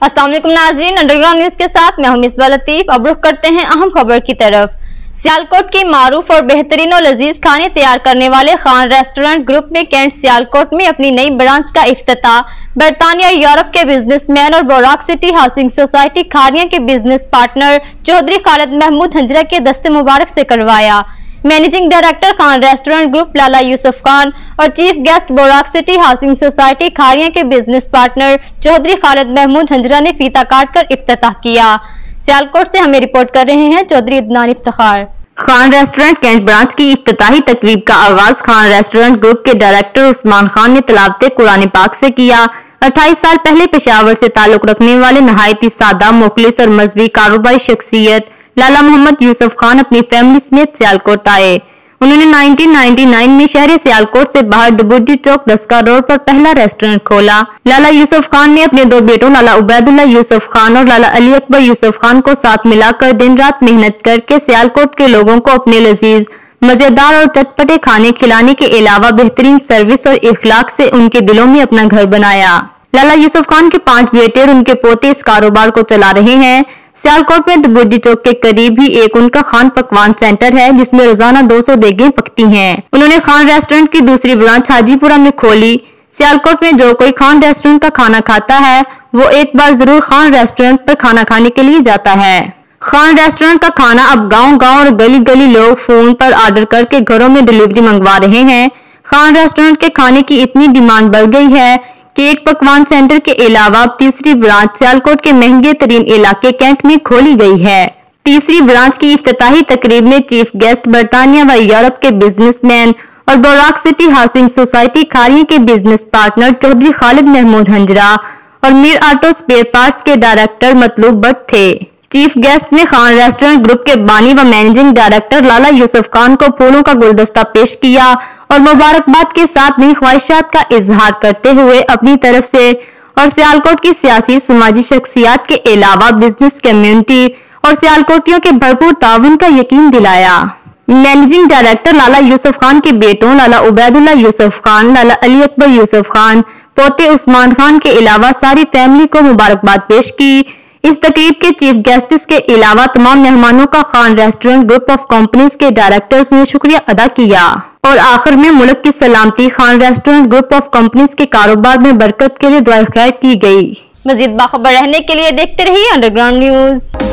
अस्सलाम वालेकुम नाज़रीन, अंडरग्राउंड न्यूज के साथ मैं हूं मिसबा लतीफ। अब रुख करते हैं अहम खबर की तरफ। सियालकोट की मारूफ और बेहतरीन और लजीज खाने तैयार करने वाले खान रेस्टोरेंट ग्रुप ने कैंट सियालकोट में अपनी नई ब्रांच का इफ्तिताह बरतानिया यूरोप के बिजनेसमैन और Borak city housing society Kharia के बिजनेस पार्टनर चौधरी खालिद महमूद हंजरा के दस्ते मुबारक से करवाया। Managing director Khan restaurant group Lala Yousuf Khan और chief guest Borak city housing society Kharia के बिजनेस पार्टनर चौधरी खालिद महमूद हंजरा ने फीता काट कर इफ्तिताह किया। सियालकोट से हमें रिपोर्ट कर रहे हैं Chaudhry Adnan Iftikhar. Khan restaurant cantt branch की इफ्तिताही तकरीब का आगाज खान रेस्टोरेंट ग्रुप के डायरेक्टर उस्मान खान ने तिलावत कुरान पाक से किया। 28 साल पहले पेशावर से ताल्लुक रखने वाले नहायती सादा, मुखलिस और मजहबी कारोबारी शख्सियत लाला मोहम्मद यूसुफ खान अपनी फैमिली समेत सियालकोट आए। उन्होंने 1999 में शहर सियालकोट से बाहर दुबुर्जी चौक डस्का रोड पर पहला रेस्टोरेंट खोला। लाला यूसुफ खान ने अपने दो बेटों लाला उबैदुल्ला यूसुफ खान और लाला अली अकबर यूसुफ खान को साथ मिलाकर दिन रात मेहनत करके सियालकोट के लोगों को अपने लजीज, मजेदार और चटपटे खाने खिलाने के अलावा बेहतरीन सर्विस और इखलाक से उनके दिलों में अपना घर बनाया। लाला यूसुफ खान के 5 बेटे और उनके पोते इस कारोबार को चला रहे हैं। सियालकोट में दुबुर्जी चौक के करीब ही एक उनका खान पकवान सेंटर है जिसमें रोजाना 200 देगें पकती हैं। उन्होंने खान रेस्टोरेंट की दूसरी ब्रांच हाजीपुरा में खोली। सियालकोट में जो कोई खान रेस्टोरेंट का खाना खाता है वो एक बार जरूर खान रेस्टोरेंट पर खाना खाने के लिए जाता है। खान रेस्टोरेंट का खाना अब गांव-गांव और गली-गली लोग फोन पर ऑर्डर करके घरों में डिलीवरी मंगवा रहे हैं। खान रेस्टोरेंट के खाने की इतनी डिमांड बढ़ गई है कि एक पकवान सेंटर के अलावा अब तीसरी ब्रांच सियालकोट के महंगे तरीन इलाके कैंट में खोली गई है। तीसरी ब्रांच की इफ्तिताही तकरीब में चीफ गेस्ट बरतानिया व यूरोप के बिजनेसमैन और Borak city housing society Kharia के बिजनेस पार्टनर चौधरी खालिद महमूद हंजरा और मीर ऑटो स्पेयर पार्ट्स के डायरेक्टर मतलूब भट्ट थे। चीफ गेस्ट ने खान रेस्टोरेंट ग्रुप के बानी व मैनेजिंग डायरेक्टर लाला यूसुफ खान को फूलों का गुलदस्ता पेश किया और मुबारकबाद के साथ नई ख्वाहिशात का इजहार करते हुए अपनी तरफ से और सियालकोट की सियासी समाजी शख्सियात के अलावा बिजनेस कम्युनिटी और सियालकोटियों के भरपूर ताउन का यकीन दिलाया। मैनेजिंग डायरेक्टर लाला यूसुफ खान के बेटों लाला उबैदुल्ला यूसुफ खान, लाला अली अकबर यूसुफ खान, पोते उस्मान खान के अलावा सारी फैमिली को मुबारकबाद पेश की। इस तकरीब के चीफ गेस्ट्स के अलावा तमाम मेहमानों का Khan restaurant group of companies के डायरेक्टर्स ने शुक्रिया अदा किया और आखिर में मुल्क की सलामती, Khan restaurant group of companies के कारोबार में बरकत के लिए दुआ खैर की गई। मजीद बाखबर रहने के लिए देखते रहिए अंडरग्राउंड न्यूज।